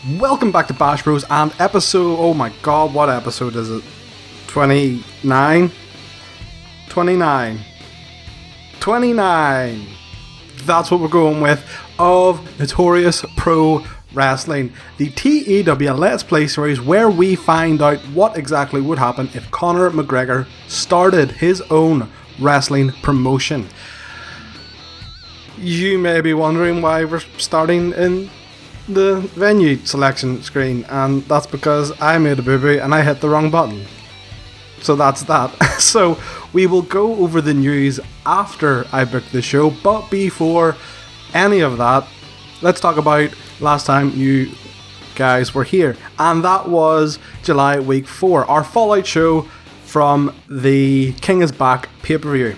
Welcome back to Bash Bros and episode, oh my god, what episode is it? 29? 29. 29. That's what we're going with, of Notorious Pro Wrestling, the TEW Let's Play series where we find out what exactly would happen if Conor McGregor started his own wrestling promotion. You may be wondering why we're starting in the venue selection screen, and that's because I made a boo-boo and I hit the wrong button. So that's that. So we will go over the news after I book the show, but before any of that, let's talk about last time you guys were here, and that was July week 4, our Fallout show from the King is Back pay-per-view.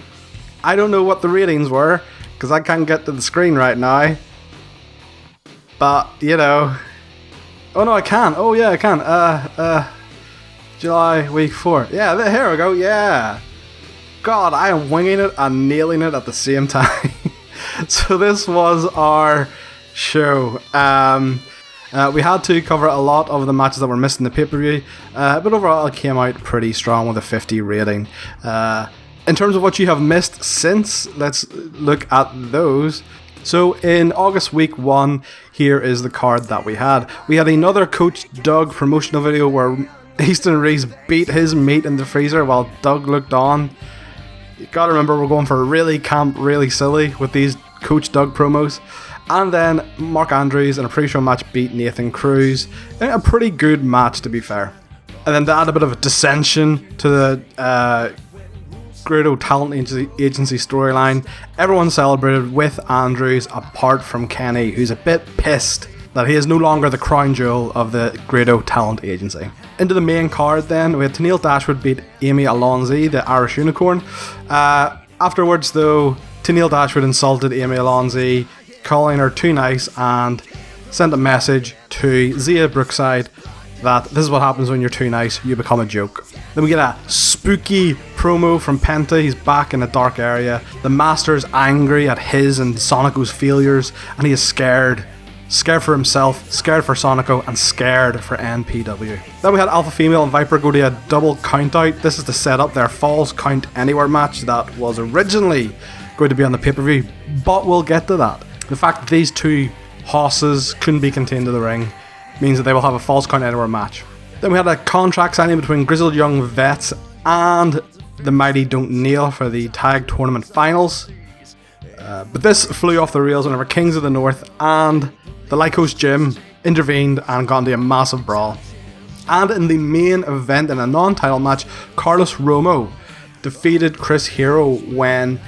I don't know what the ratings were, because I can't get to the screen right now. But, you know... Oh no, I can. Oh yeah, I can. July week 4. Yeah, here we go, yeah. God, I am winging it and nailing it at the same time. So this was our show. We had to cover a lot of the matches that were missed in the pay-per-view, but overall it came out pretty strong with a 50 rating. In terms of what you have missed since, let's look at those. So in August week 1, here is the card that we had. We had another Coach Doug promotional video where Easton Reese beat his meat in the freezer while Doug looked on. You gotta remember, we're going for really camp, really silly with these Coach Doug promos. And then Mark Andrews in a pre-show match beat Nathan Cruz in a pretty good match, to be fair. And then to add a bit of a dissension to the Grado Talent Agency storyline, everyone celebrated with Andrews apart from Kenny, who's a bit pissed that he is no longer the crown jewel of the Grado Talent Agency. Into the main card then, we had Tennille Dashwood beat Amy Alonzi, the Irish Unicorn. Afterwards though, Tennille Dashwood insulted Amy Alonzi, calling her too nice, and sent a message to Zia Brookside that this is what happens when you're too nice, you become a joke. Then we get a spooky promo from Penta. He's back in a dark area. The Master's angry at his and Sonico's failures, and he is scared. Scared for himself, scared for Sonico, and scared for NPW. Then we had Alpha Female and Viper go to a double count out. This is to set up their Falls Count Anywhere match that was originally going to be on the pay-per-view, but we'll get to that. The fact that these two horses couldn't be contained in the ring means that they will have a Falls Count Anywhere match. Then we had a contract signing between Grizzled Young Vets and the Mighty Don't Kneel for the tag tournament finals. But this flew off the rails whenever Kings of the North and the Lycos Gym intervened and got into a massive brawl. And in the main event, in a non-title match, Carlos Romo defeated Chris Hero when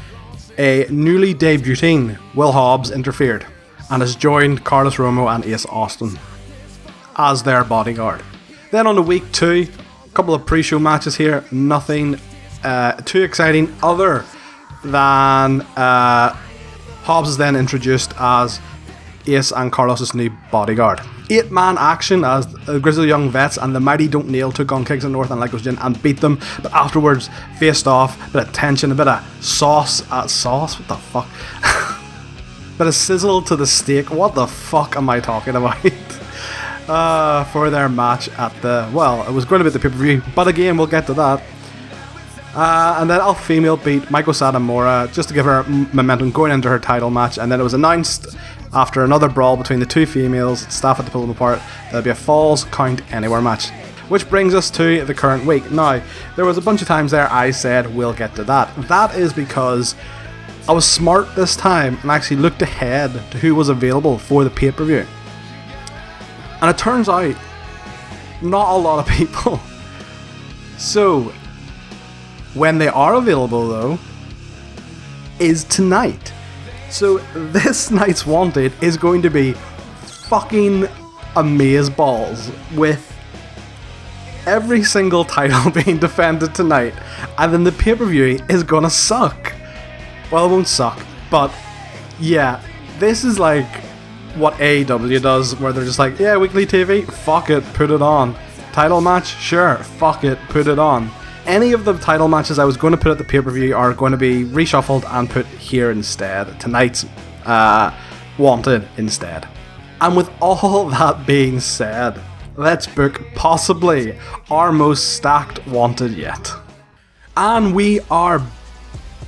a newly debuting Will Hobbs interfered and has joined Carlos Romo and Ace Austin as their bodyguard. Then on to week 2, a couple of pre-show matches here, nothing too exciting other than Hobbs is then introduced as Ace and Carlos' new bodyguard. 8-man action as Grizzly Young Vets and the Mighty Don't Kneel took on Kings of North and Lycos Gym and beat them, but afterwards faced off, a bit of tension, a bit of sauce, what the fuck? Bit of sizzle to the steak, what the fuck am I talking about? For their match at the, well, it was going to be at the pay-per-view, but again, we'll get to that. And then Alpha Female beat Maiko Satomura just to give her momentum going into her title match, and then it was announced after another brawl between the two females, staff had to pull them apart, there'll be a Falls Count Anywhere match. Which brings us to the current week. Now, there was a bunch of times there I said we'll get to that. That is because I was smart this time and actually looked ahead to who was available for the pay-per-view. And it turns out, not a lot of people. So, when they are available though, is tonight. So this night's Wanted is going to be fucking amazeballs with every single title being defended tonight, and then the pay-per-view is gonna suck. Well, it won't suck, but yeah, this is like what AEW does, where they're just like, yeah, weekly TV, fuck it, put it on. Title match, sure, fuck it, put it on. Any of the title matches I was going to put at the pay-per-view are going to be reshuffled and put here instead. Tonight's Wanted instead. And with all that being said, let's book possibly our most stacked Wanted yet. And we are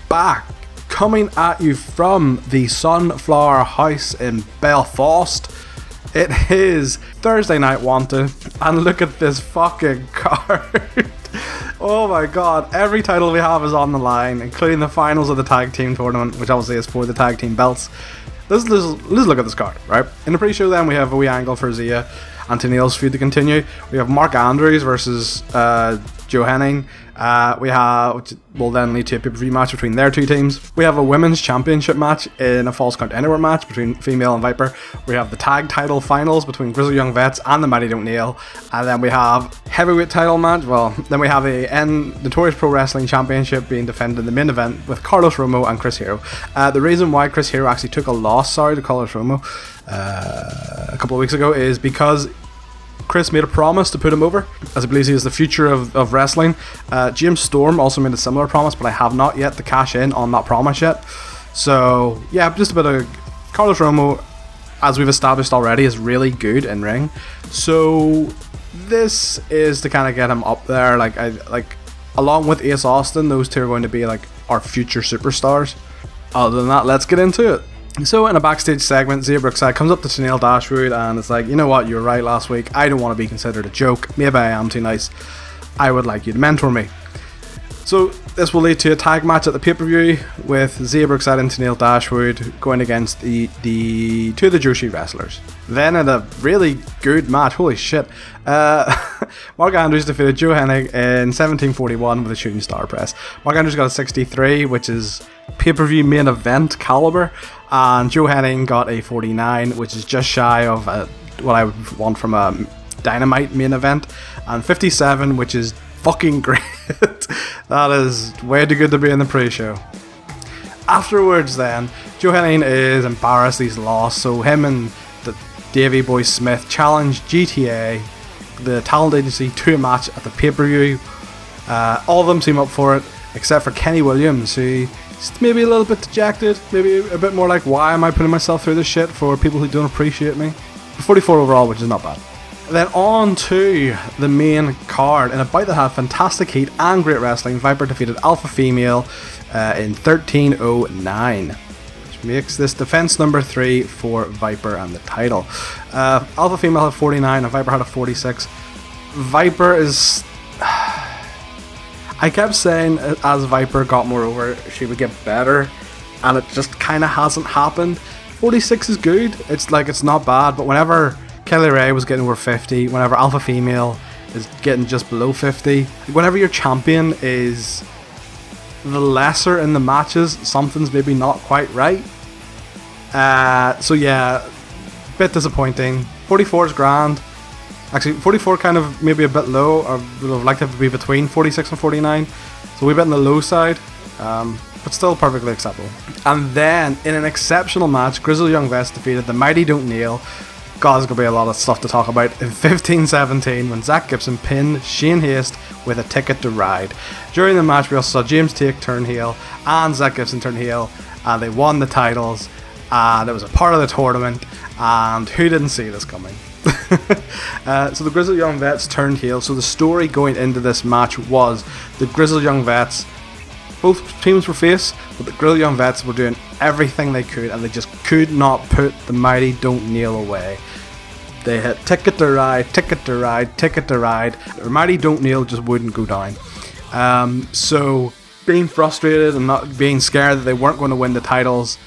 back, coming at you from the Sunflower House in Belfast. It is Thursday Night Wanted, and look at this fucking card. Oh my god, every title we have is on the line, including the finals of the tag team tournament, which obviously is for the tag team belts. Let's look at this card, right? In the pre-show then, we have a wee angle for Zia and Tennille's feud to continue. We have Mark Andrews versus Joe Henning. Which will then lead to a PPV match between their two teams. We have a women's championship match in a Falls Count Anywhere match between Female and Viper. We have the tag title finals between Grizzled Young Vets and the Mighty Don't Kneel. And then we have heavyweight title match. Well, then we have a Notorious Pro Wrestling Championship being defended in the main event with Carlos Romo and Chris Hero. The reason why Chris Hero actually took a loss, to Carlos Romo a couple of weeks ago is because Chris made a promise to put him over, as he believes he is the future of wrestling. James Storm also made a similar promise, but I have not yet to cash in on that promise yet. So yeah, just a bit of Carlos Romo, as we've established already, is really good in ring. So this is to kind of get him up there. Along with Ace Austin, those two are going to be like our future superstars. Other than that, let's get into it. So in a backstage segment, Zia Brookside comes up to Tennille Dashwood and it's like, you know what, you were right last week. I don't want to be considered a joke. Maybe I am too nice. I would like you to mentor me. So this will lead to a tag match at the pay-per-view with Zia Brookside and Tennille Dashwood going against the two of the Joshi wrestlers. Then in a really good match, holy shit, Mark Andrews defeated Joe Hennig in 1741 with a shooting star press. Mark Andrews got a 63, which is pay-per-view main event caliber, and Joe Hennig got a 49, which is just shy of what I would want from a Dynamite main event, and 57, which is fucking great. That is way too good to be in the pre-show. Afterwards then, Joe Hennig is embarrassed he's lost, so him and the Davey Boy Smith challenge GTA, the talent agency, to a match at the pay-per-view. All of them seem up for it, except for Kenny Williams, who is maybe a little bit dejected, maybe a bit more like, why am I putting myself through this shit for people who don't appreciate me? 44 overall, which is not bad. Then on to the main card. In a bout that had fantastic heat and great wrestling, Viper defeated Alpha Female in 1309, which makes this defense number 3 for Viper and the title. Alpha Female had 49 and Viper had a 46. Viper is... I kept saying as Viper got more over, she would get better, and it just kind of hasn't happened. 46 is good. It's not bad, but whenever Kelly Ray was getting over 50, whenever Alpha Female is getting just below 50, whenever your champion is the lesser in the matches, something's maybe not quite right. So yeah, bit disappointing. 44 is grand. Actually, 44 kind of maybe a bit low. I would have liked it to be between 46 and 49. So we're a bit on the low side, but still perfectly acceptable. And then, in an exceptional match, Grizzled Young Vets defeated the Mighty Don't Kneel. God, there's going to be a lot of stuff to talk about. In 15-17, when Zach Gibson pinned Shane Haste with a Ticket to Ride. During the match, we also saw James Tate turn heel and Zach Gibson turn heel, and they won the titles, and it was a part of the tournament, and who didn't see this coming? So the Grizzled Young Vets turned heel. So the story going into this match was the Grizzled Young Vets, both teams were face, but the Grizzled Young Vets were doing everything they could, and they just could not put the Mighty Don't Kneel away. They hit Ticket to Ride, Ticket to Ride, Ticket to Ride. The Mighty Don't Kneel just wouldn't go down. So being frustrated and not being scared that they weren't going to win the titles,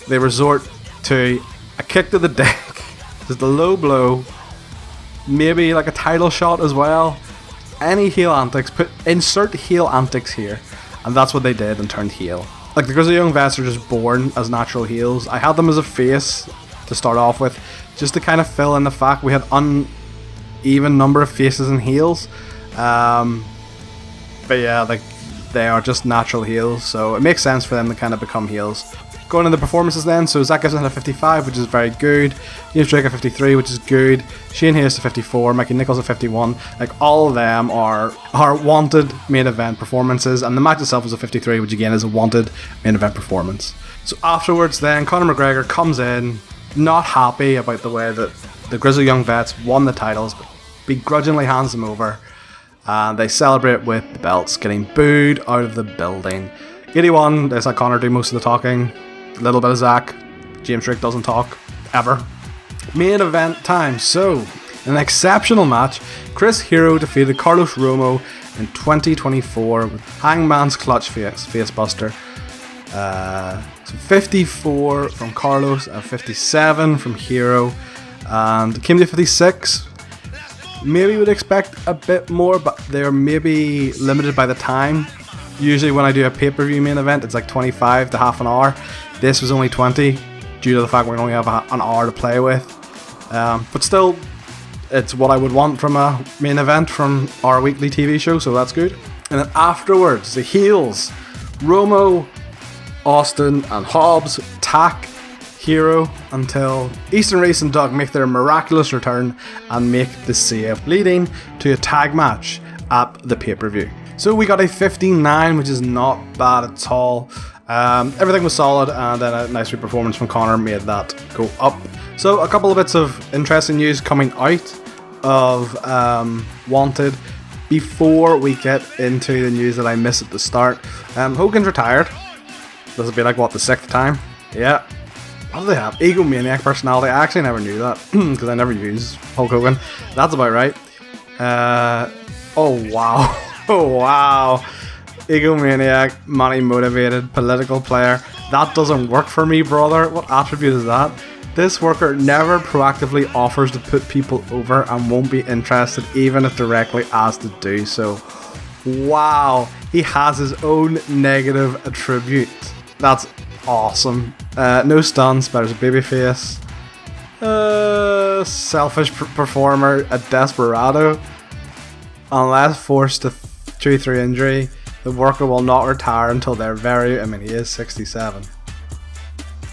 they resort to a kick to the deck, just a low blow, maybe like a title shot as well. Any heel antics, insert heel antics here, and that's what they did and turned heel. Like, the Grizzled Young Vets are just born as natural heels. I had them as a face to start off with, just to kind of fill in the fact we had uneven number of faces and heels. But yeah, like, they are just natural heels, so it makes sense for them to kind of become heels. Going into the performances then, so Zach Gibson had a 55, which is very good. James Drake a 53, which is good. Shane Hayes a 54, Mikey Nichols a 51. Like, all of them are wanted main event performances, and the match itself was a 53, which again is a wanted main event performance. So afterwards then, Conor McGregor comes in, not happy about the way that the Grizzled Young Vets won the titles, but begrudgingly hands them over. And they celebrate with the belts, getting booed out of the building. 81, there's like Connor do most of the talking. A little bit of Zach. James Drake doesn't talk, ever. Main event time. So, in an exceptional match, Chris Hero defeated Carlos Romo in 2024 with Hangman's Clutch Facebuster. So 54 from Carlos and 57 from Hero. And came to 56. Maybe would expect a bit more, but they're maybe limited by the time. Usually when I do a pay-per-view main event, it's like 25 to half an hour. This was only 20, due to the fact we only have an hour to play with. But still, it's what I would want from a main event from our weekly TV show, so that's good. And then afterwards, the heels, Romo, Austin, and Hobbs attack Hero until Eastern Race and Doug make their miraculous return and make the save, leading to a tag match at the pay-per-view. So we got a 15-9, which is not bad at all. Everything was solid, and then a nice performance from Connor made that go up. So a couple of bits of interesting news coming out of Wanted before we get into the news that I missed at the start. Hogan's retired. This will be like, what, the 6th time? Yeah. What do they have? Egomaniac personality. I actually never knew that because I never used Hulk Hogan. That's about right. Oh wow. Oh wow. Egomaniac, money motivated, political player. That doesn't work for me, brother. What attribute is that? This worker never proactively offers to put people over and won't be interested even if directly asked to do so. Wow. He has his own negative attribute. That's awesome. No stunts, but there's a babyface. Selfish performer, a desperado. Unless forced to through injury, the worker will not retire until they're he is 67.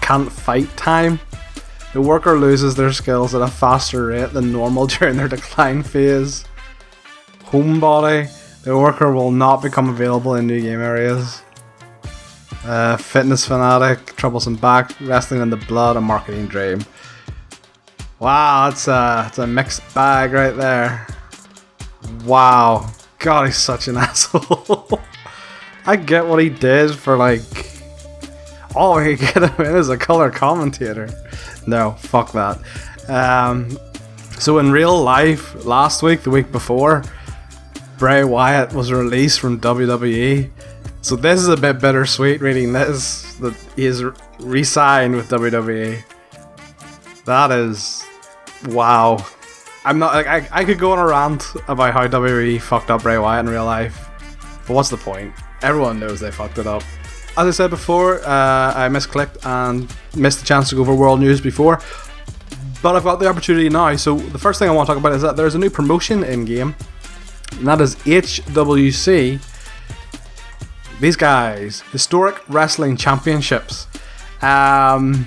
Can't fight time. The worker loses their skills at a faster rate than normal during their decline phase. Homebody. The worker will not become available in new game areas. Fitness fanatic, troublesome back, wrestling in the blood, a marketing dream. Wow, it's a mixed bag right there. Wow, God, he's such an asshole. I get what he did for like. Oh, we get him in as a color commentator. No, fuck that. So in real life, last week, the week before, Bray Wyatt was released from WWE. So this is a bit bittersweet reading this, that he is re-signed with WWE. That is, wow. I'm not like I could go on a rant about how WWE fucked up Bray Wyatt in real life, but what's the point? Everyone knows they fucked it up. As I said before, I misclicked and missed the chance to go over world news before, but I've got the opportunity now. So the first thing I want to talk about is that there's a new promotion in game, and that is HWC. These guys, Historic Wrestling Championships. Oh,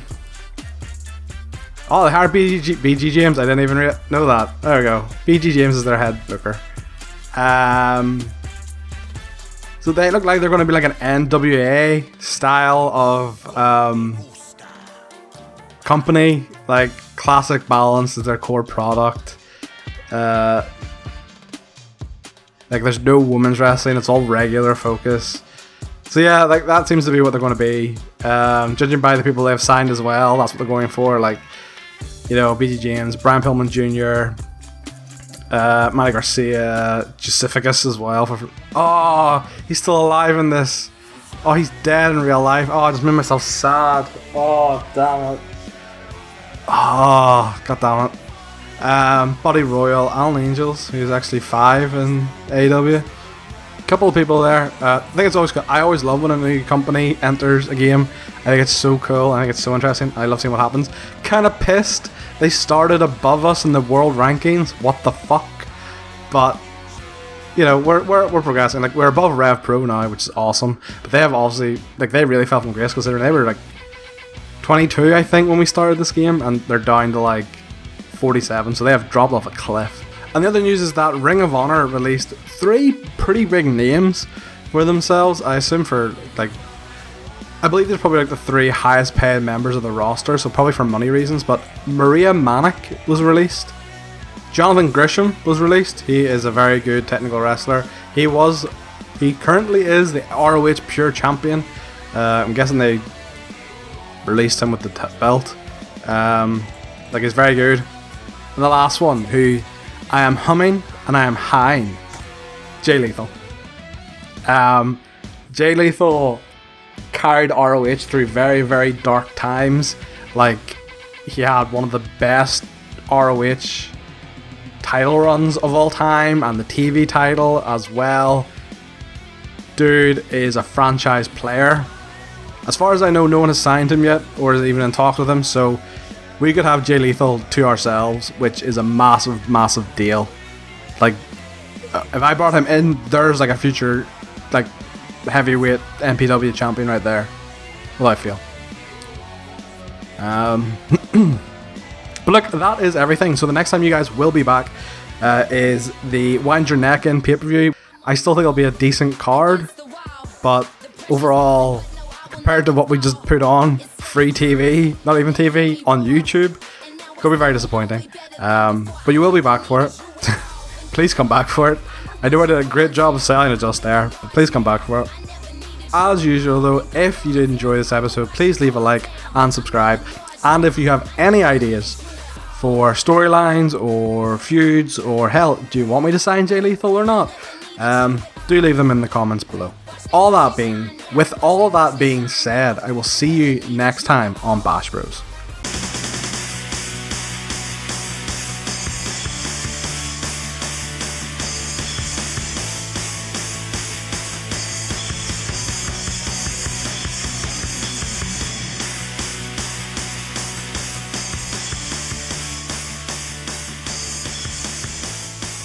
they hired BG James. I didn't even know that. There we go. BG James is their head booker. So they look like they're going to be like an NWA style of company. Like classic balance is their core product. Like there's no women's wrestling. It's all regular focus. So yeah, like that seems to be what they're going to be. Judging by the people they've signed as well, that's what they're going for. Like, you know, BG James, Brian Pillman Jr., Manny Garcia, Justificus as well. Oh, he's still alive in this. Oh, he's dead in real life. Oh, I just made myself sad. Oh, damn it. Oh, god damn it. Buddy Royal, Alan Angels, who's actually 5 in AEW. Couple of people there. I think it's always cool. I always love when a new company enters a game. I think it's so cool. I think it's so interesting. I love seeing what happens. Kind of pissed they started above us in the world rankings. What the fuck? But you know, we're progressing. Like we're above Rev Pro now, which is awesome. But they have obviously like they really fell from grace considering they were like 22, I think, when we started this game, and they're down to like 47. So they have dropped off a cliff. And the other news is that Ring of Honor released 3 pretty big names for themselves. I assume for like I believe there's probably like the 3 highest paid members of the roster, so probably for money reasons, but Maria Manic was released. Jonathan Grisham was released. He is a very good technical wrestler. He currently is the ROH Pure Champion. I'm guessing they released him with the belt. Like, he's very good. And the last one, who I am humming and I am high, Jay Lethal. Jay Lethal carried ROH through very, very dark times. Like, he had one of the best ROH title runs of all time, and the TV title as well. Dude is a franchise player. As far as I know, no one has signed him yet, or is even in talks with him, so we could have Jay Lethal to ourselves, which is a massive, massive deal. Like, if I brought him in, there's like a future, like, heavyweight NPW champion right there. Well, I feel. But look, that is everything. So the next time you guys will be back is the Wind Your Neck In pay-per-view. I still think it'll be a decent card, but overall, compared to what we just put on free TV, not even TV, on YouTube, it could be very disappointing. But you will be back for it. Please come back for it. I know I did a great job of selling it just there, but please come back for it. As usual though, if you did enjoy this episode, please leave a like and subscribe. And if you have any ideas for storylines or feuds, or hell, do you want me to sign Jay Lethal or not? Do leave them in the comments below. With all that being said, I will see you next time on Bash Bros.